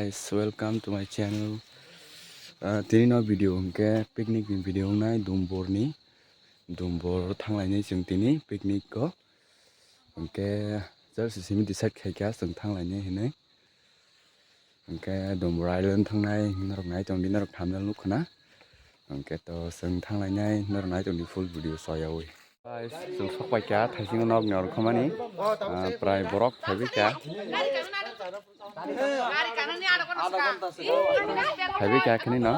guys, welcome to my channel. Tini no video ke picnic ni video nai Dumbor thanglai जों tini picnic ko ke just simi decide khaika जों thanglai hene ke Dumbor Island thangnai norok nai jong dinarok thamnal nukhna ke to जों thanglai norok nai jong di full video soyawi. Guys, जों sokpaika thaising nok nor khamani prai borok thaibika Thaibe kya khani na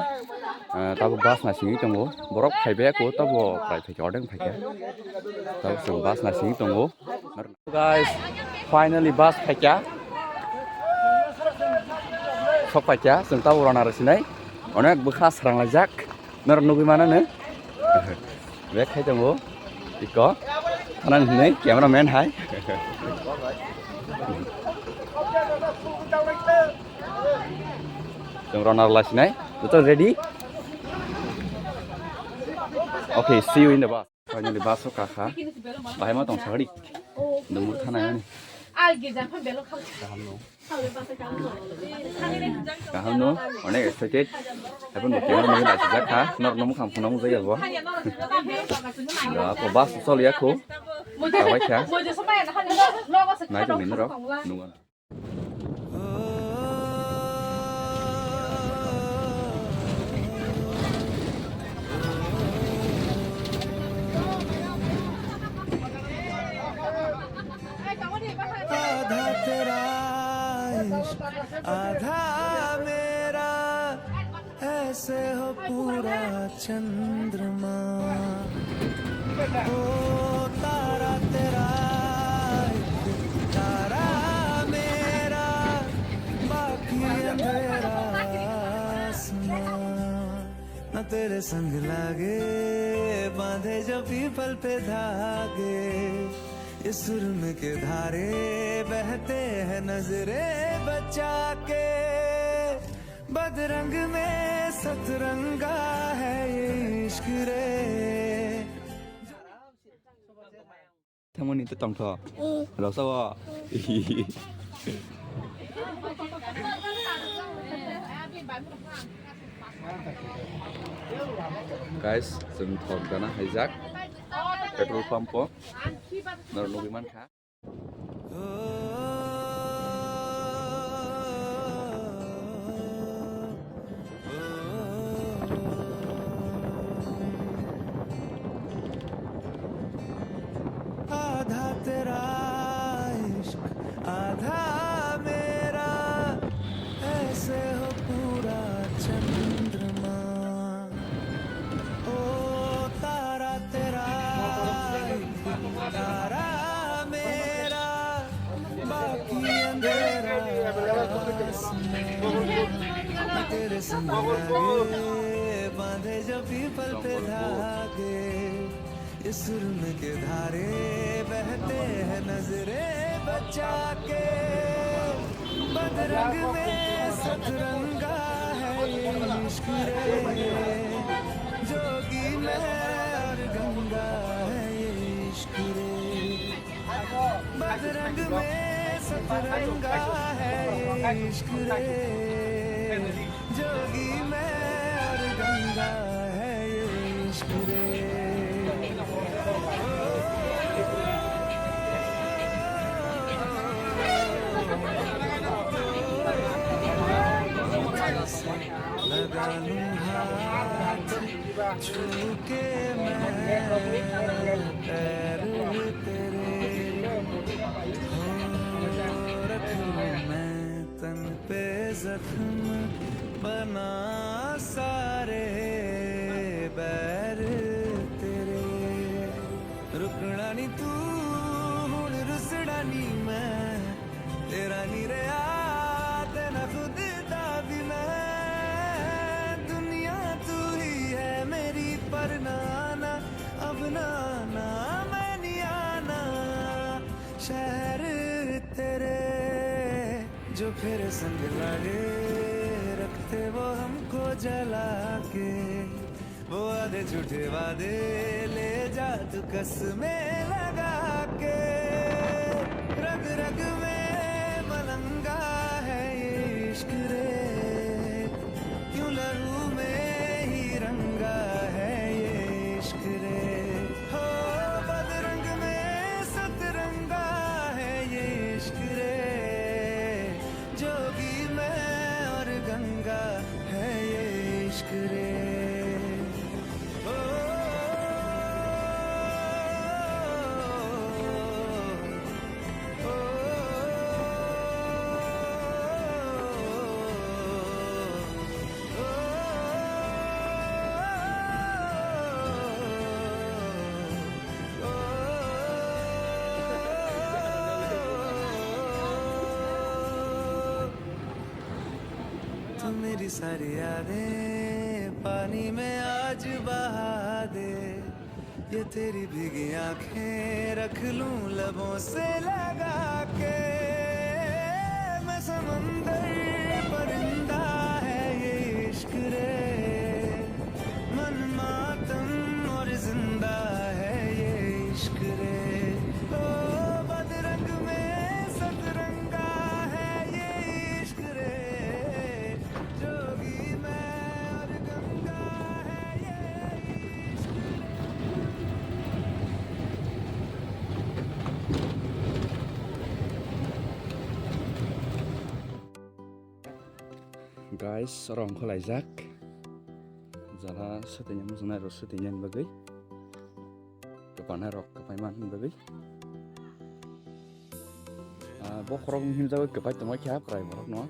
tabo bus na singi tongo borok thaibe ko tabo prai thai ordeng thai kya tabo so bus na singi tongo guys finally bus thai kya sok pai kya जों tabo rana rasinai onek bukha sarang lajak nor nugi mana ne be khai tongo iko anan nei cameraman hai Jom runner last night. Betul ready? Okay, see you in the bus. Finally bus so kakak. Bahaya mah tong sehari. Demur kana ni. Kaham no. Onek excited. Tapi nu kian mungkin nak sejak ha. Nor nomu kam punam saya gua. Ya, ko bus so lihat ko. Kawai kya. Naik jom ini roh. Nungan. आधा तेरा इश्क आधा मेरा ऐसे हो पूरा चंद्रमा ओ तारा तेरा तारा मेरा बाकी अंधेरा आसमां न तेरे संग लागे बांधे जो पीपल पे धागे इस सुरन के धारे बहते हैं नजरे बचा के बदरंग में सतरंगा है ये इश्क रे Thằng mình tự tổng thọ. Rồi sao ạ? Guys, जों thọ dana hijack. Petrol pump ko. Nor nugi man kha. आधा तेरा इश्क आधा मेरा ऐसे हो पूरा चंद्रमा ओ तारा तेरा तारा मेरा बाकी अंधेरा आसमां तेरे संग लागे बांधे जो पीपल पे धागे इस सुरन के धारे बहते हैं नजरे बचा के बदरंग में सतरंगा है ये इश्क रे जोगी में और गंगा है ये इश्क रे बदरंग में सतरंगा है ये इश्क रे जोगी में और गंगा है ये इश्क रे लगा लूं हाथ छू के मैं पैर तेरे हो रखूं मैं तन पे जख्म बना सारे बैर तेरे रुकना नी तू हुण रुसड़ा नी मैं तेरा नी रहा तेरा खुद दा भी मैं दुनिया तू ही है मेरी पर नाना अब नाना मैं नहीं आना शहर तेरे जो फिर संग लगे रखते वो हमको जला के वो आधे झूठे वादे ले जा तू कसमें लगा के रग रग में मलंगा है ये इश्क रे मेरी सारी यादें पानी में आज बहा दे, ये तेरी भीगी आंखें रख लूं लबों से लगा के। मैं समंदर परिंदा है ये इश्क रे, मन मातम और जिंदा है ये इश्क रे। ओ बदरंग में सतरंगा है ये इश्क रे, जोगी मैं और गंगा है ये इश्क Guys, orang kholajak jala setenya muzna ro setenya bagai kepana rok kepaiman bagai bo khorong him jaga kepai tama kya krai borok no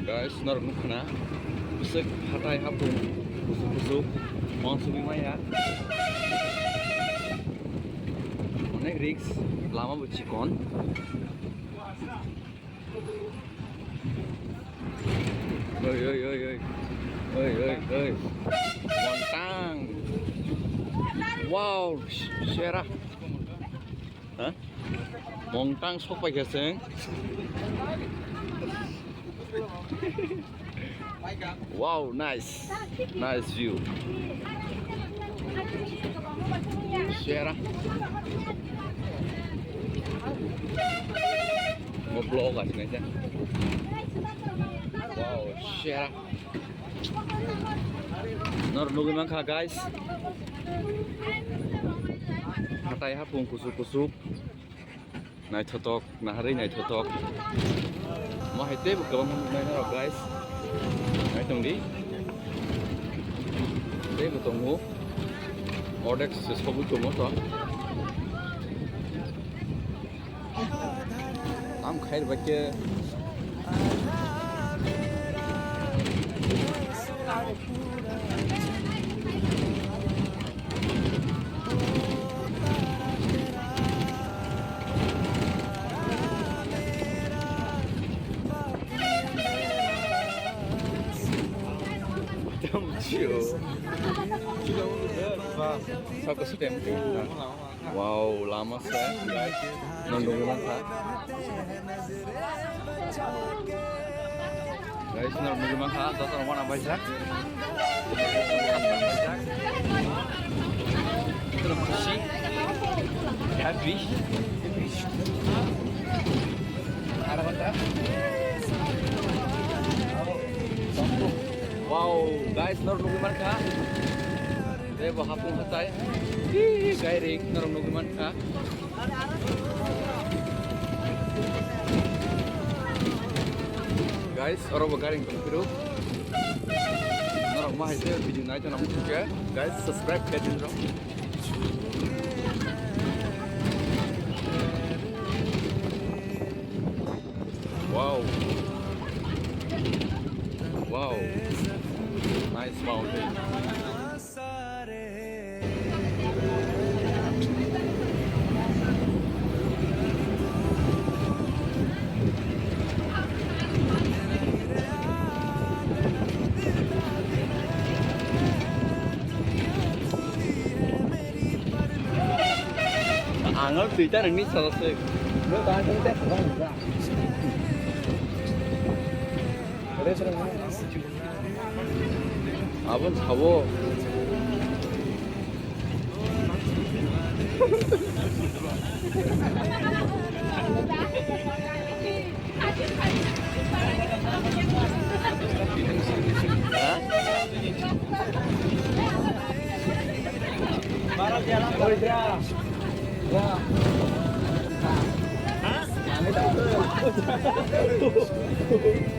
guys, norok nukna busuk hatai hapung busuk monsu bimaya onek riks lama bucikon oi oi oi oi oi oi oi montang wow syerah hah montang sok pai gaseng wow, nice view. Share. Mau vlog kan aja. Wow, share. Nor nunggu mangka guys. Hatai hapung kusuk-kusuk. Nai thotok, nahari nai thotok. Mau hete bukan mana guys. Nai tunggu. Hete bertemu. Ordex sesuatu cuma tu. Am khair baca. Chill. Sao có sức đẹp wow, lama sekali guys. Nondong mangka. Guys, nondong mangka. Tonton mana bajak? Terus pusing. Happy. Ada apa? Wow, guys, nondong mangka. Saya bawa hapung hatai. Ih, gairing nondong mangka. guys, orang bagaring biru. Orang mah itu video naik tu nama juga. Guys, subscribe ke channel. Wow. Wow. Nice mountain. Angel Twitter ini selesai. Lo tahan teh kurang enggak? Ada serang abon sabo. Baru jalan kerja. Ya. Hah? Nangis tak betul.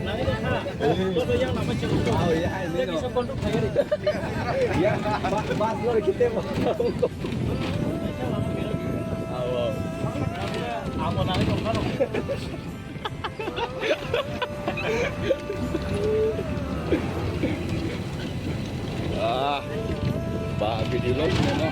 Nangis tak? Betul yang nama cengkok. Oh iya, ini. Jadi sepondok saya ni. Ya, mas lo kita mau. Awal. Amo nangis kok kan. Ah. Ba video lo mana?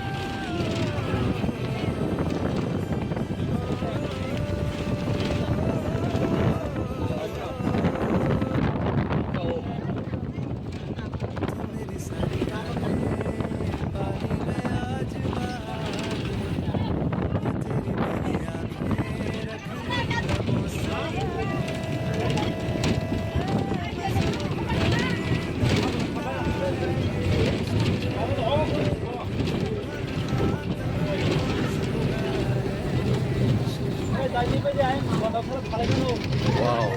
Wow.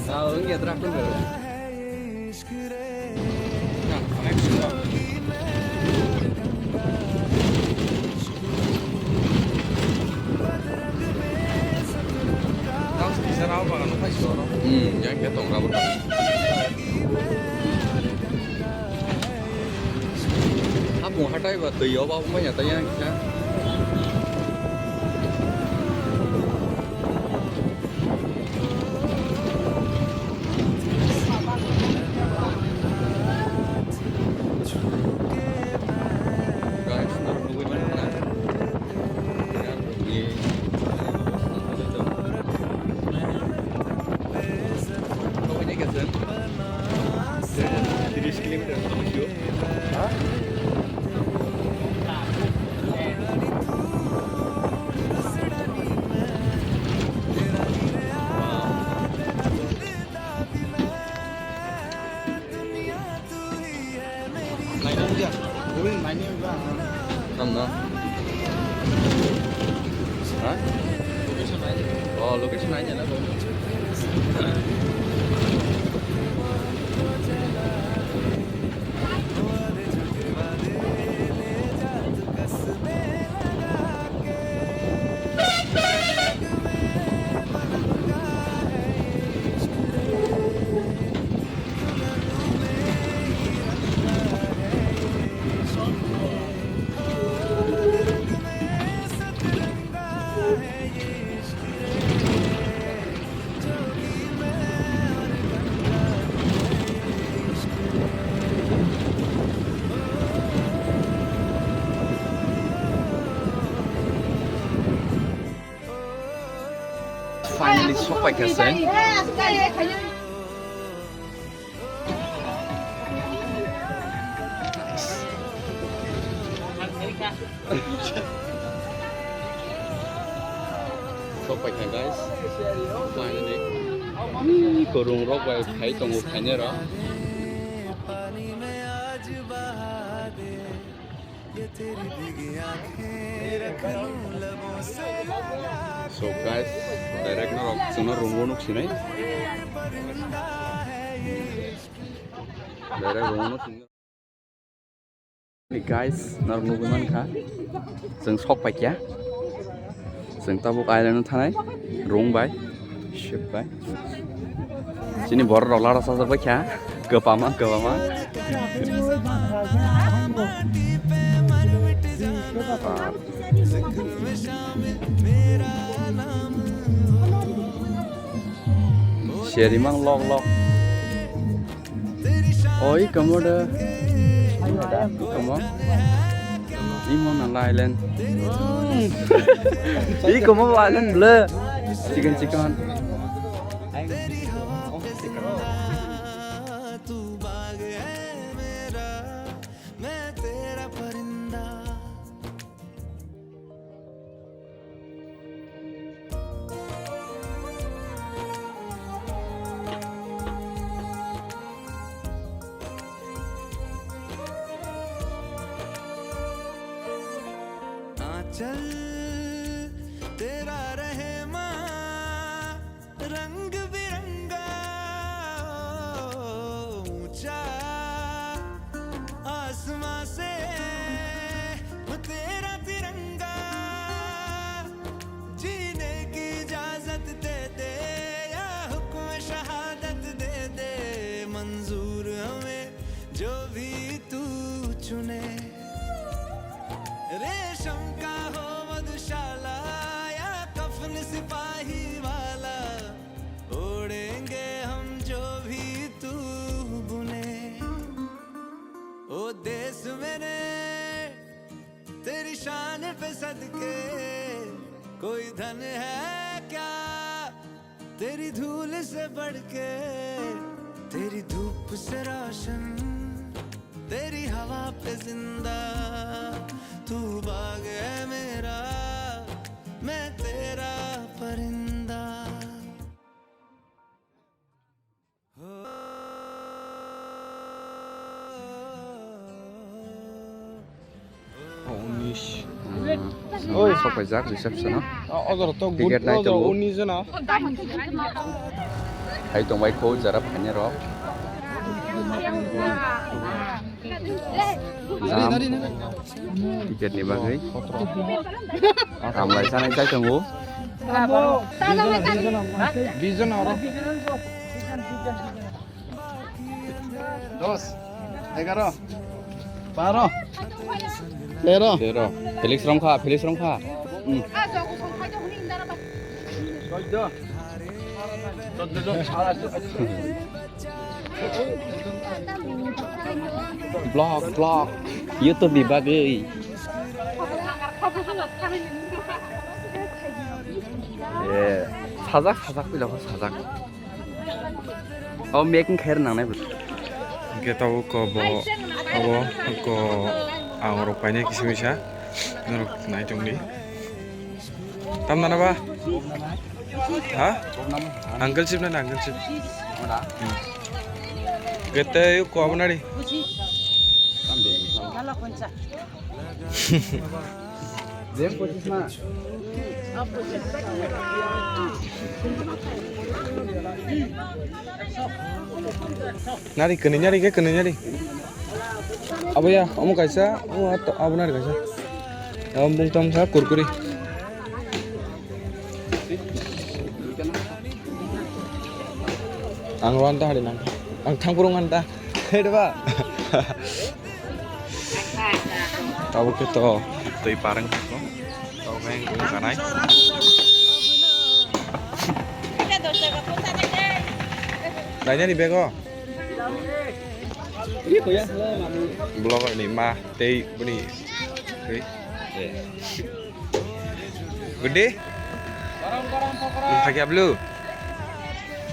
Tahu enggak terakhir dulu. Nah, next. Tahu bisa apa kan? Apa sih orang? Jangan ketong kabur. Apa hatai buat tuyo apa punya tanya kita. Mana? Hah? Location aja. Oh, location aja lah. Finally sok pakai sok pakai guys. Finally. Korung rock by kai tunggu kanyera. So guys, direct na rock sana rungunok sinay. Direct rungunok sinay. Hey guys, narunguman ka. Seng sok pa kya. Seng tabuk island thanai. Rung bay. Ship bay. Sini bor rolar rasa ba kya. Kepama. Sherry mang log. Oi, kamu ada. Kamu. Ini mana island? Ini kamu island blue. Chicken. चल तेरा रहे माँ रंग बिरंगा ऊंचा आसमां से तेरा तिरंगा जीने की इजाजत दे दे या हुक्म शहादत दे दे मंजूर हमें जो भी तू चुने रेशम का हो मधुशाला या कफन सिपाही वाला ओढ़ेंगे हम जो भी तू बुने ओ देश मेरे तेरी शान पे सदके कोई धन है क्या तेरी धूल से बढ़ के तेरी धूप से रोशन तेरी हवा पे जिंदा तू बाग है मेरा मैं तेरा परिंदा Oi, sok pajak reception no. Agar to Tiket naik tu. uni jana. Hai tong bai ko jarap hanya rock. Tiket ni bagai. Ramai sana cai tunggu. Vision ora. 10, 11, 12, 13. Felix Romkha. Vlog. YouTube di bagai. 사작 빌라고 사작. 메이킹 캐를 나네. Kita ko ko ang rupanya kismisha. Norok naik jongli. Tam nana ba? Ha? Uncle chip. Kita yuk ko abnari. Zem pocis mana? Nari kene nyari. Apa ya? Kamu kaisa? Oh, atau apa nari kaisa? Kamu bungtam sa kurkuri. Ang ruan ta hari nang. Ang tangkurungan ta. Hei ba? Tahu kita tui parang ko. Tahu main ko kanai. Nanya di bego. Blogger ni mah teh buni. Gede? Pakai blue.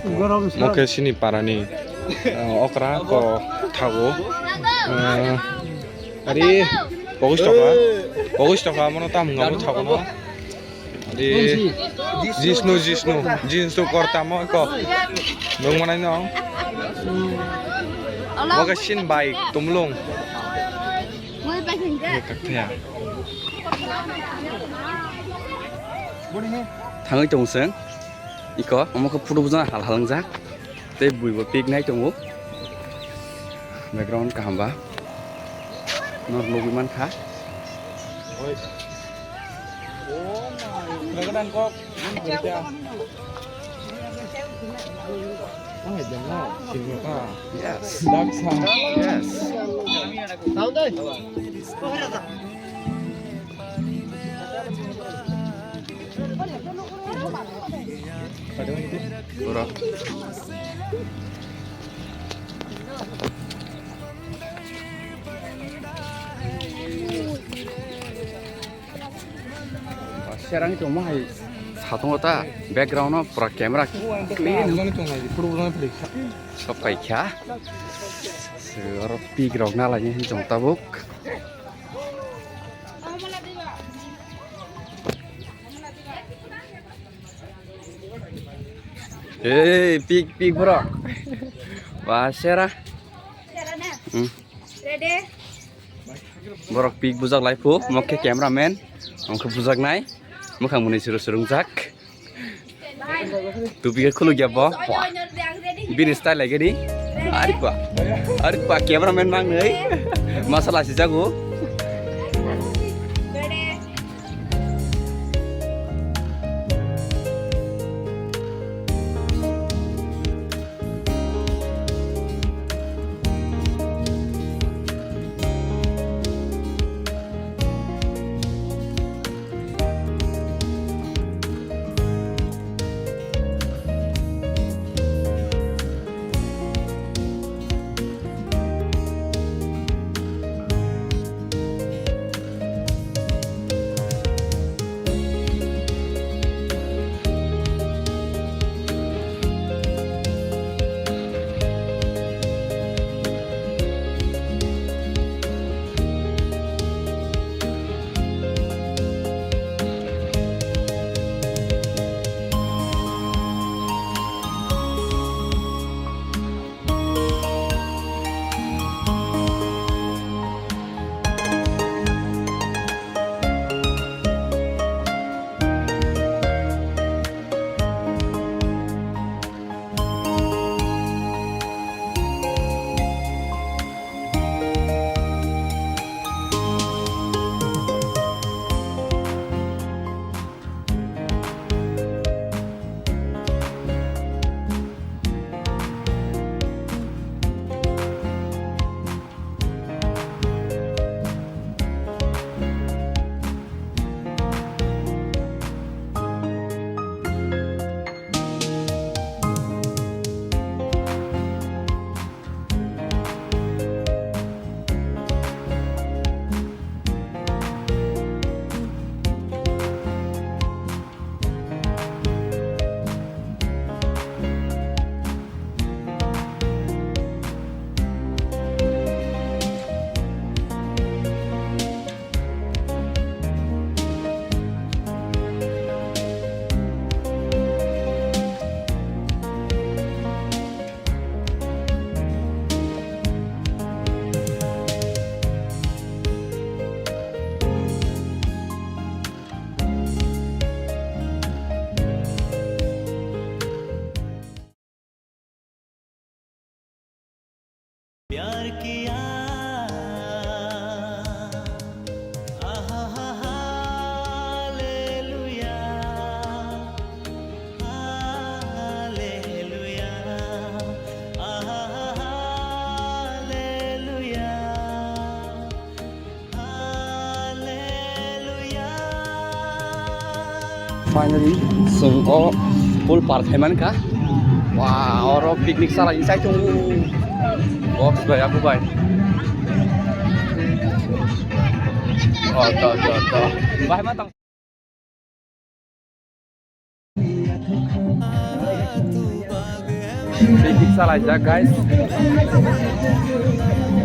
Mungkin sini parani okra ko tahu. Tadi bagus toka mana tamu ngamu tahu no. Tadi Jisnu korta mau ko. Dong mana no? Mungkin sini baik tumlung. Kakek. Thằng trồng sướng ý có mà có phụ ra hal halang giác tê bùi và pig này trồng úp background cả hàm bá nó lùi man khác Mereka dan kok baca. Oh, jangan. Sini ka. yes Daksa. yes Ora. Sekarang itu mah satu ngota backgroundnya pura kamera clean Jangan itu lagi. Perlu periksa. sampai kya seorang background nalanya hijau tabuk pig bro wah serah Ready? borok pig bujak laifu mokke cameraman mongke bujak nai mokhang muni surung jak tu pig khulu gya bo bin style lagi ni arit pa cameraman mang nei masalah si jago Ready? प्यार किया hallelujah hallelujah hallelujah hallelujah finally sung o pool park heman ka wah oro picnic salah insai chung box bay aku bay oh to bay matang तू बागे Picnic salajak guys.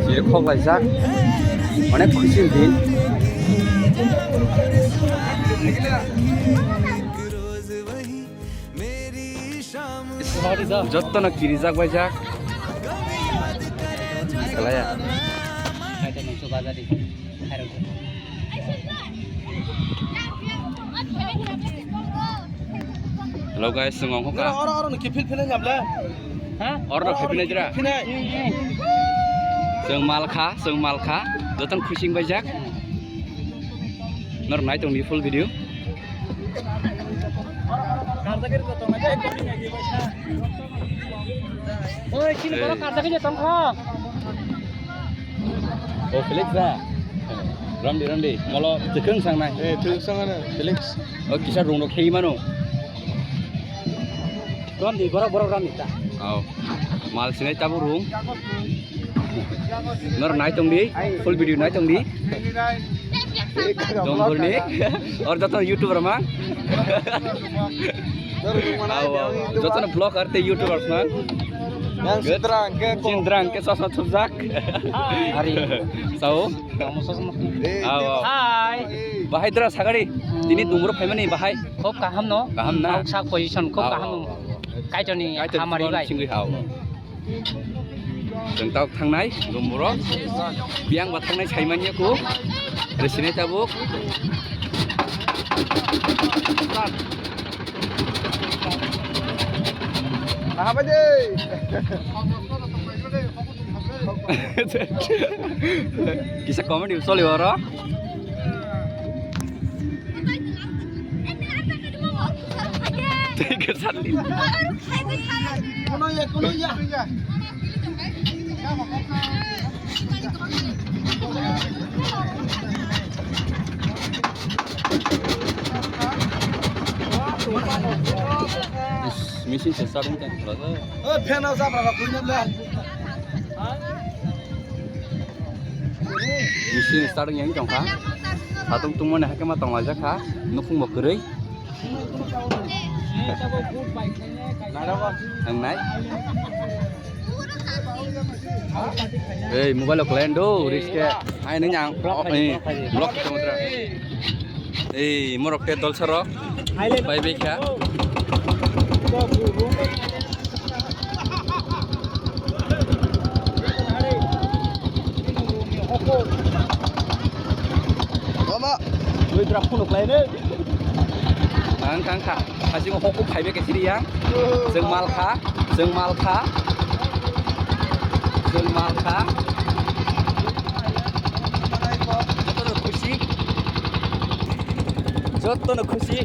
Jadi kok lajak. Mana खुशी दिन. जत्तो न किरिजाक बाइजाक. Kelaya. Hello guys, sengong kok. Orang kipil pilih nyabla. Hah? Orang kipil aja. Seng malka, dotan kucing bajak. Nor naik tong di full video. Oi, sini kalau kartu aja tongkol. Oh Felix dah. Ramdi, malah cekeng sang nai. Felix sana, Felix. Oh kisah rong rong kiri mana? Ramdi, borok Ramdi tak. Oh, mal sini tabu rong. Nor naik tong di, full video naik tong di. Dongkol ni, और जतन YouTuber mang. जतन vlog करते YouTubers mang. Yang Cindrang ke sosok subjak. Hari. Sao? Kamu sosok. Hai. Bahai dras sagari. Ini dumur family bahai. Kop kaham no. Kaham na. Sak position kop kaham. Kai joni hamari bai. Singui hau. जों ताव थांनाय दुमबुराव बियां बा थांनाय साइमानियाखौ रेसिनाय Tabuk apa je? Kisah komedi usoli wara. Tiga salin. Kono ya. Mesin sesar mungkin. Fan apa berapa punya belah? Mesin start yang jong kah? Satu tunggu nak ke matang aja kah? Nukung bakeri. Ang naik. Eh, mobile kalian do, riske. Ay nanyang. Block kemudian. Eh, morok ke dol serok. Bye bye kah? Mama, Ui drop phun được lên đấy. Khang khang. Asing hok ko phai be ke siri yang. Seung mal kha. Joto no khushi.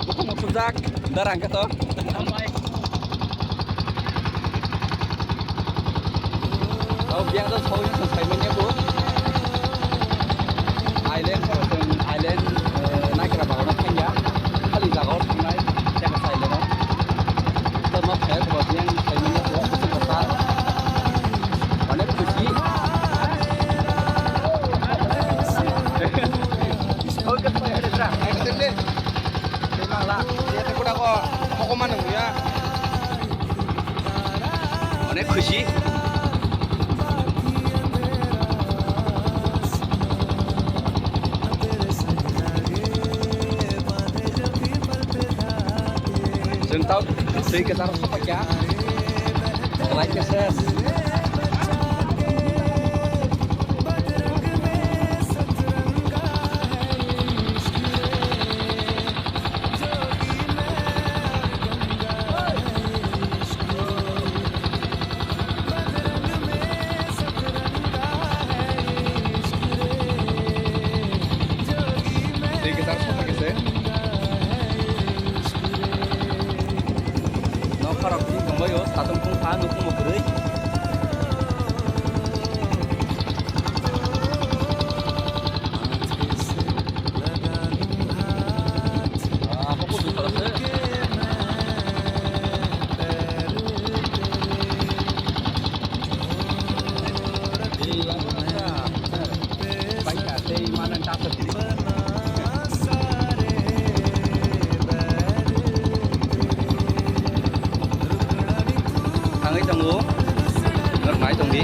Bukan maksud jak. Darang ke to. Oh biang to chou yang selesai menye bu. Island naik ke bawah nak ya. Kali jago naik jangan saya le. Terus saya buat yang saya menye bu besar. Mana khushi. Oh ke saya ada dah. dia tak kuda kok. Kok mana ya? Mana khushi. Dừng tao suy cái tao không phải giá lại cái xe Tatong kung paano kung magkari. Ako po dito kasi. Baik kasi mana yang dapat diri. nãy tông đi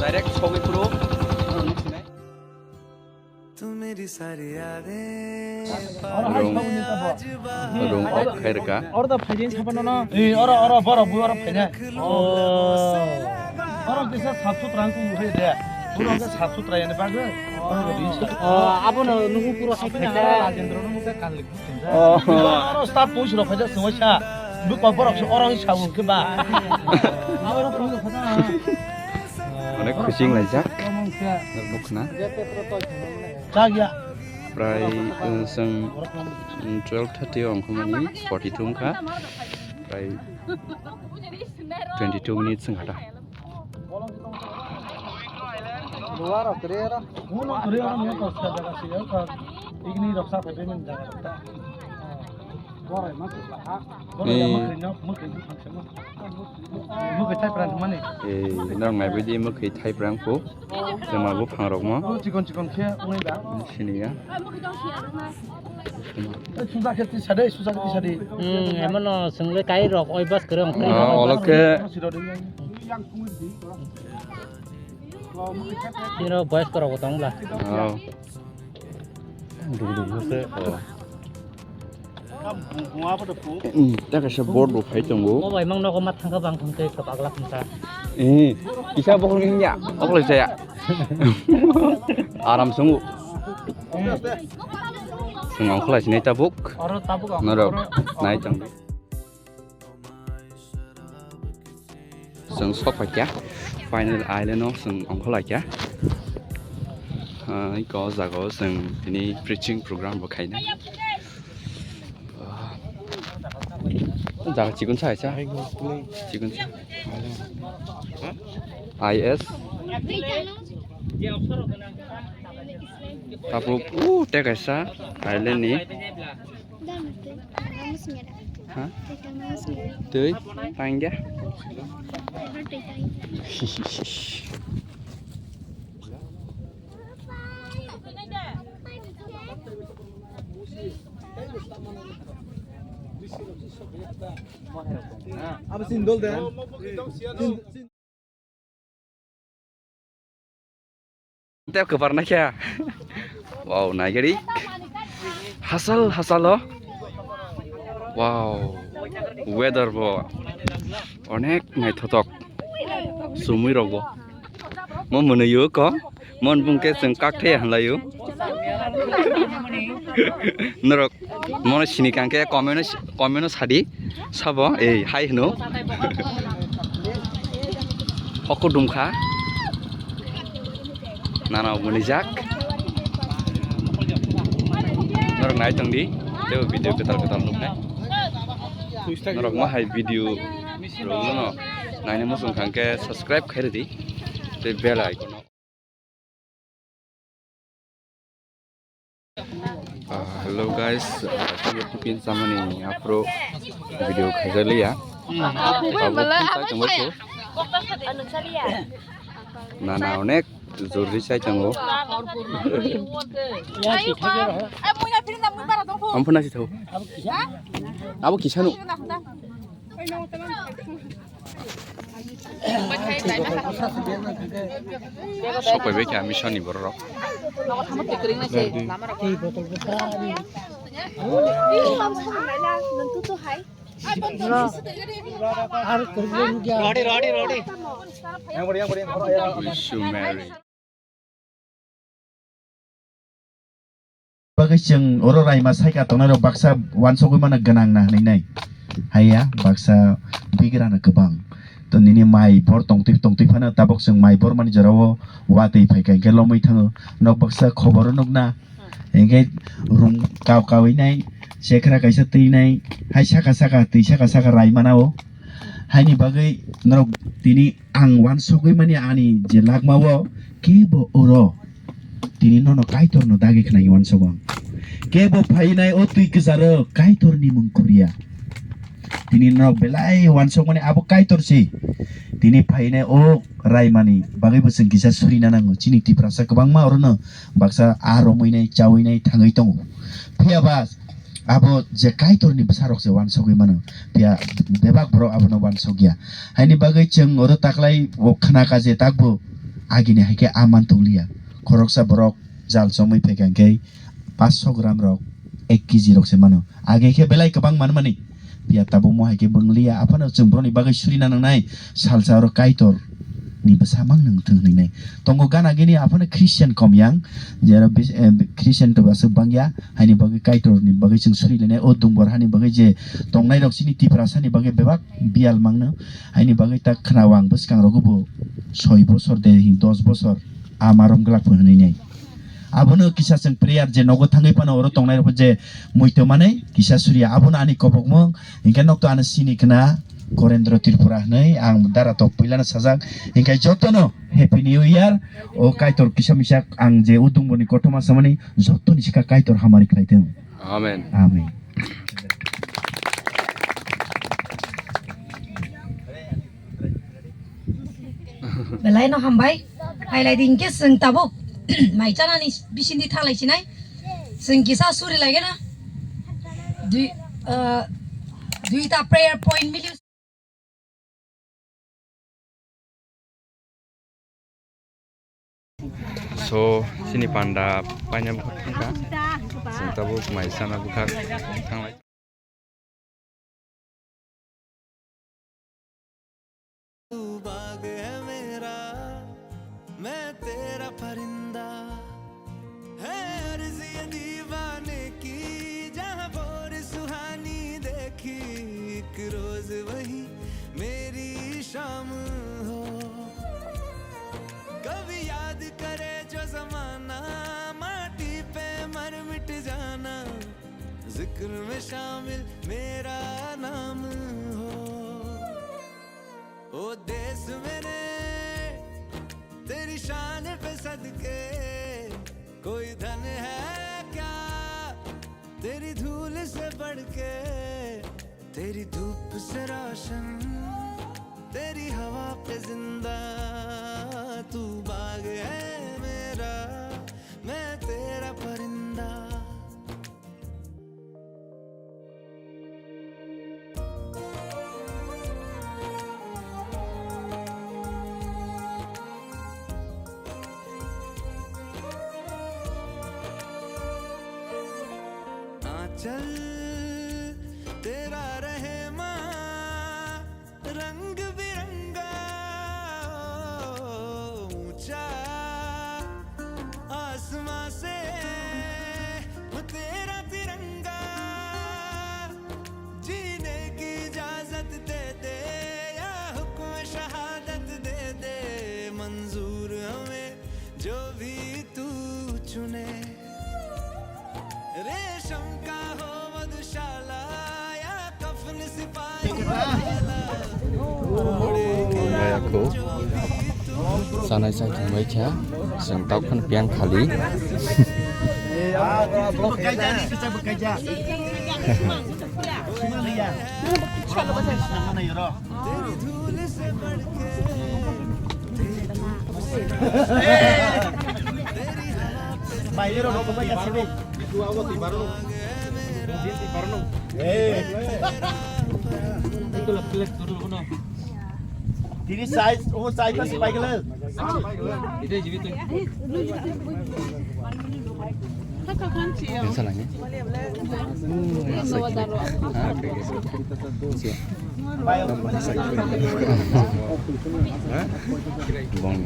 direct show cái pro तू मेरी सारी यादें rung ok khai được cả Orada faydin sapan ona. Ora bara bu ora fayda. Ora desa sabsut rangku muhe de. Ora ga sabsut rayane baga. Ora din. Abon nunggu puro sai khada. Rajendra nu muka kalik. Ora start push ro fayda semua. Bu papor orang sawu ke ba. Ora punya khada. অনেক খুশি লাগছে লোক না Jaga. প্রায় जों 12:30 अंखमानि 42 खा प्राय 22 minutes जों हादा Luar kerera. Uno kerera ni to ska jaga sih ya. Igni raksa phebe men jaga. Wah, mak. Muk thai pran mane. nang ngai bidi mukhi thai prang pu jama bu phangrok mo Cikon khe ungai da. sini ya Susah kheti sadai, susah kheti sadai. Emang sengle kai rok oi bas kerong. olake Tino boys kerok utang lah. dulu se ta ka se board bu phai tong bu Oh, emang no komat thang bang thang ke kapagla kumsa. isa bokol ngi ya okle saya aram sungu sungong khla sini ta buk Ora tabu ka. narok nai tang sung sok pa kya final island no sung ong khla kya có zago sung ini preaching program bu khai na 자가 지금 차 있자. 지금 차. IS. Tapu tegasa island ni. Hah? Tui, tangga. Apa sindol deh? Tep ke parna kya? Wow, naik Hasal lo. Wow, weather bo. Onek ngai thotok. Sumui rok bo. Mon menuyu ko. Mon bungke seng kakte hanlayu. Norok. Mon sini kangke komeno sadi. Sabo, hai no. Hoko dumkha. Nana menijak. Norok naik tang di. Dewa video ketal nuk naik. Norok mah hai video. Rono. Naine musung kangke subscribe khairi di. Te bell icon. Hello guys, saya Pupin sama nih upload video kajali ya. Nana onek zuri saya canggo. Ampun nasi tahu. Abu kisah nu. सफैबाय क्या मिसननि बर'राव wish you merry bagai जों oro raima saika tongnaro baksa wansogoi mana ganang na nei haya baksa bigrana kebang to nini mai bor tongtip phana tabok जों mai bor mani jarawo watei phaikai ke lomoi thango nok baksa khobor nokna engge rum kaw kawai nai sekra kaisa tei nai hai saka saka raima nao haini bagai norok tini ang wansogoi mani ani je lagmawo kebo oro tini nono kaitor no dagi khnai wansogong kebo phainai o tui kisaro kaitor ni mungkuria tini no belai wansog mani abo kaitor si tini phainai o raimani bagai buseng kisa surina nango chini tiprasa kebangma orono baksa aromoinai chawinai thangai tongo phiabas abo je kaitor ni besarok se wansogoi mano pia bebak bro abo no wansogya haini bagai cheng oro taklai o khana kaje takbo agini haike aman tonglia koroksa borok jal somoi phekangke 500 gram rok 1 kg rok se mano age ke belai kebang man mani pia tabo mo haike benglia apana jeung broni bagai surina nangnai salsa ro kaitor ni besamang nang thung ni nai tongo gana gini apana christian komyang jera christian to basu bangya hani bagai kaitor ni bagai jeung suri lene o dungbor hani bagai je tongnai rok sini tiprasa ni bagai bebak bial mangno hani bagai ta khnawang beskang rogobo 6 bosor de 10 bosor amarom gelak phunai nai abono kisa जों prayer je nogo thangai pano oro tongnai ro je muito mane kisa surya abono ani kopokmo ingka nokto ana sini kana Korendro Tripura nei ang dara tok pilana sajak ingka jotono happy new year o kaitor kisa misak ang je udung boni kotoma samani joto ni sika kaitor hamari khaiteng amen amen belai no hambai hailai dingke seng tabuk mai chana ni bisindi thalai chinai seng kisa suri lage na duita prayer point miliu so sini panda panya buka tangka जों tabuk mai sana buka tanglai तू बाग है मेरा मैं तेरा परिंदा है अर्ज़ी दीवाने की जहाँ भोर सुहानी देखी एक रोज वही मेरी शाम हो कभी याद करे जो जमाना माटी पे मर मिट जाना जिक्र में शामिल मेरा नाम हो ओ देश मेरे तेरी शान पे सदके कोई धन है क्या तेरी धूल से बढ़ के तेरी धूप से रोशन तेरी हवा पे जिंदा तू बाग है मेरा मैं तेरा परिंदा चल तेरा रहे माँ रंग बिरंगा ऊंचा आसमां से तेरा तिरंगा जीने की इजाजत दे दे या हुक्म शहादत दे दे मंजूर हमें जो भी तू चुने रेशम का हो मधुशाला या कफन सिपाही aku sanai sai thangbai kha जों दाउखन pian khali तेरी धूल से बढ़ के Baile ro ko ba ya sibo. तू आओ ती बारो दी ती बारो Diri size, size pasti baik lah. Yang salahnya? Bong.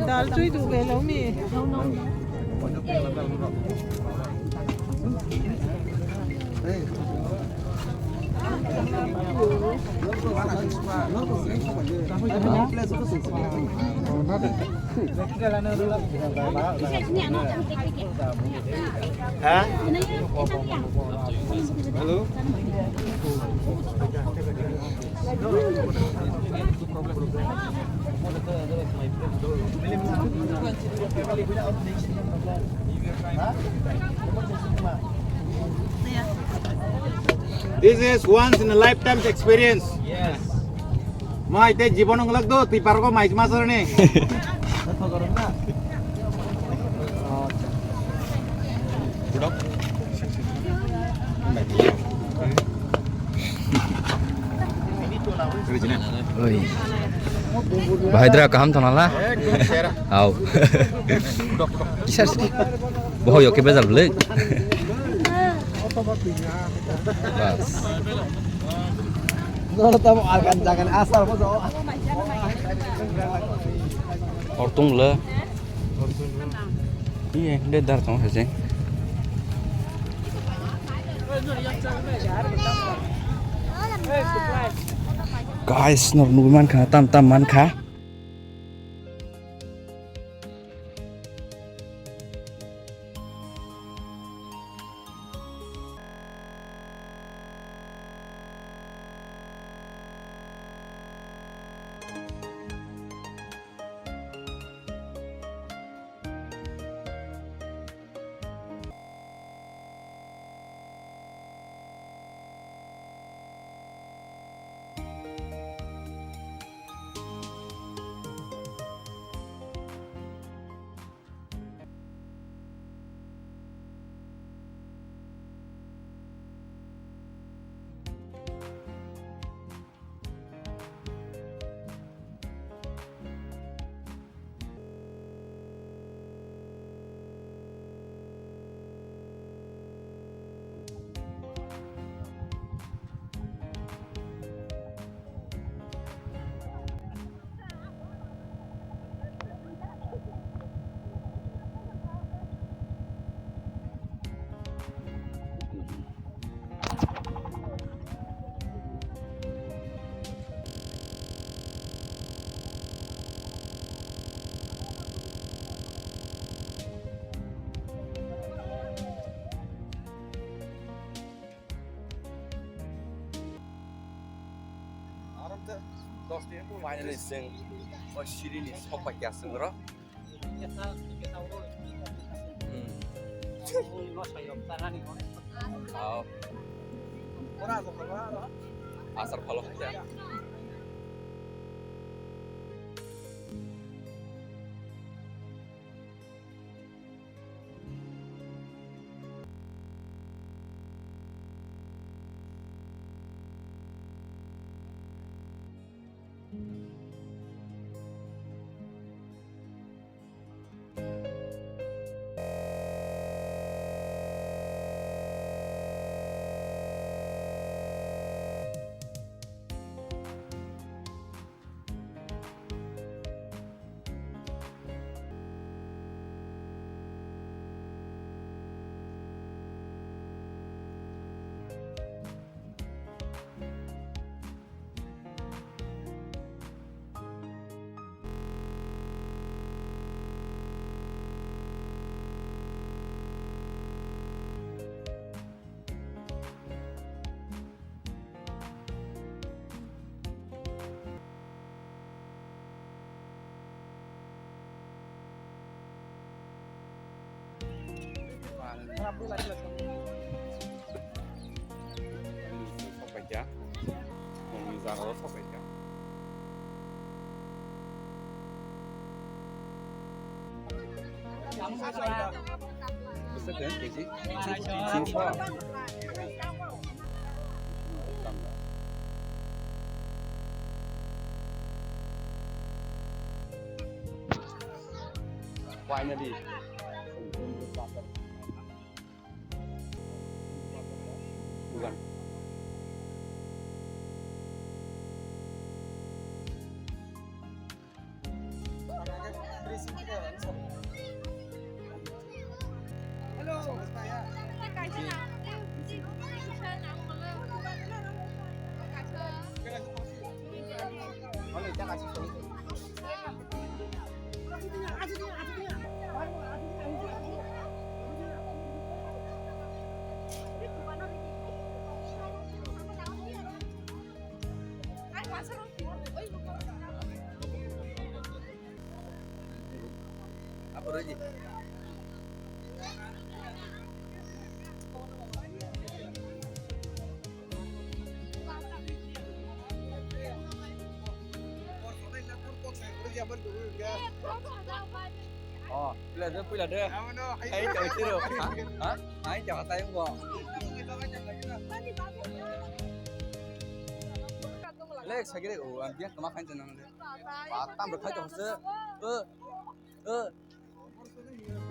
Dal chui du về lâu mi. Hah? This is once in a lifetime experience. Yes. Ma ite জীবন লাগতো তুই পারবো মাইজ মাসর নে Budak. Oi. Bahadra kaham to nala. Au. Kisar sih. Bohoy oke bezal beli. Bas. Jangan asal kok. Ortung le. Iya, dia dar tong sih. Guys, nur numan kah tam man kah? Dos tiempo main ni sing. Oh siri ni sopak ya sengro. Oh. Asar ভালো খাইছে sopak ya. Mau misal sopak ya. Besekan keji. Finally. Bukan. Apa lagi? Oh, pila deh. Hãy chờ chứ được hả? Hãy chờ tay không bỏ. Lex hay cái đấy, anh biết có mắc hay chân năng đấy. Và tam được thấy trong sữa.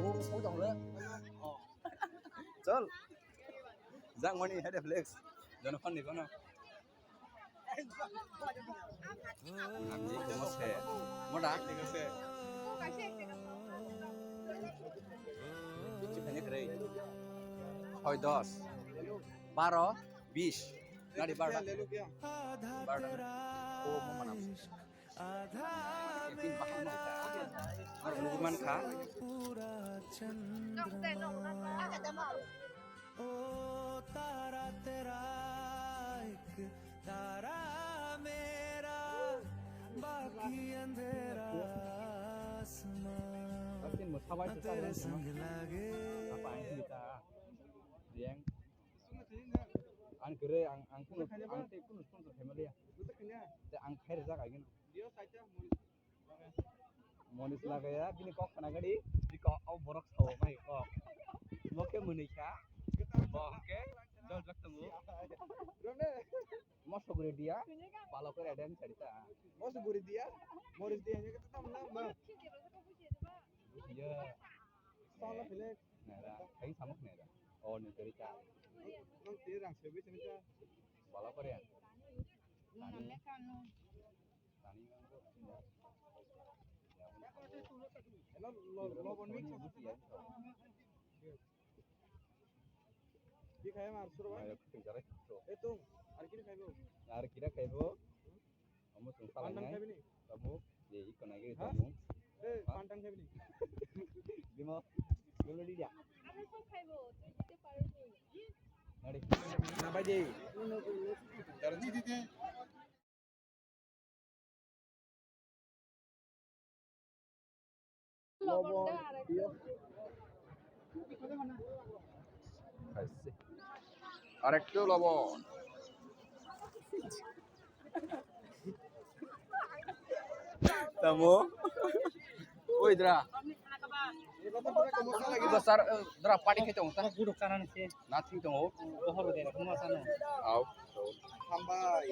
Bố số trong nữa. Chल. Giang money hay đẹp Lex. Giờ nó phân đi con nào. Làm gì cũng mất xe. Mất đá thì có xe. Chụp hình cái Hoy dos. Baro, bish. Nadi barda. Barda. Oh, mau mana? Pin paham kita. Marluman kah? ओ तारा तेरा एक तारा मेरा बाकी अंधेरा आसमां तेरे संग लागे Apa yang kita? Yang ang kere ang pun family ya. Te ang khair jaga gini. Monis lagaya bini kok kana gadi di kok au borok sawo mai kok. Moke munika. Oke. Jol jak temu. Mas gure dia. Palo kere adan cerita. Mas guri dia, Morris dia nya kita tamna ma. Iya. Salah Felix. Nera, kayak samuk nera. Oh, nih cerita. Nang tirang sebe cerita. Palo kere ya. Tani kan Eno lo kon mix ya. কি খায় মার সুর ভাই এতো আর কি খাইবো আর কিরা খাইবো আমু সংসার পান্ডান নাই খাইবি নি তামু এই কোনা গিয়ে হ্যাঁ? তামু এ পান্ডান খাইবি নি দিমো গুলো দি দিয়া আমি সব খাইবো তুই দিতে পারবি নাড়ি না ভাই দে তার জি দিতে লবণটা আরেকটা খাইছে আরেকটু লবণ তামু ওই দরা besar dra padi ke tong ta Duduk sana nih. nating tong o Pohon deh, rumah sana. au থাম্বাই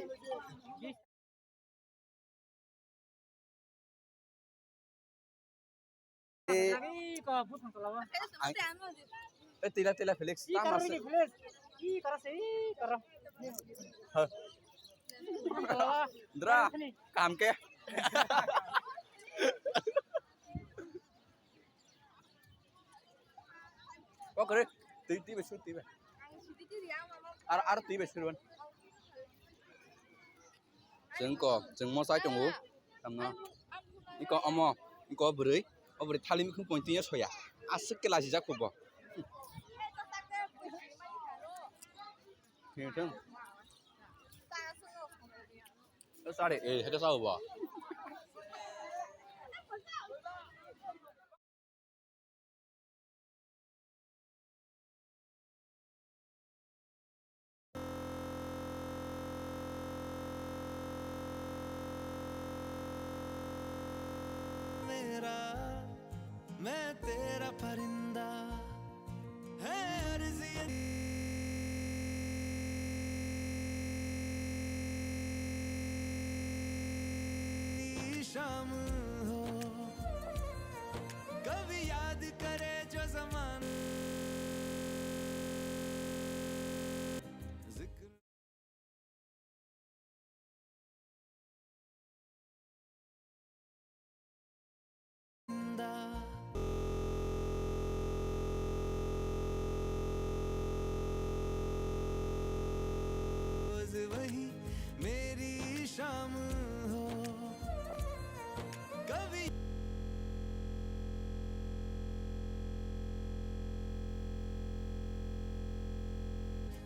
Lagi kau pusing tuh lawan. tila Felix Ih, karo ini Felix. Ih, karo sih, karo. dra kam ke kok kere ti besu ti be ar ti besu luôn jeng mo sai tong u tamna iko omo iko buri obri thalim khung pointinya soya asuk ke lasi jakobo Hitung. Sorry, itu sao ba? मेरा मैं तेरा परिंदा है अर्ज़ी शाम हो कभी याद करे जो ज़माना जिक्र रोज़ वही मेरी शाम हो कभी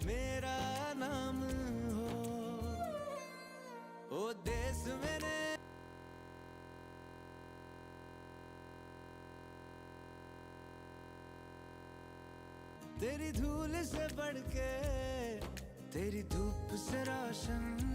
मेरा नाम हो ओ देश मेरे तेरी धूल से बढ़ के तेरी धूप से रोशन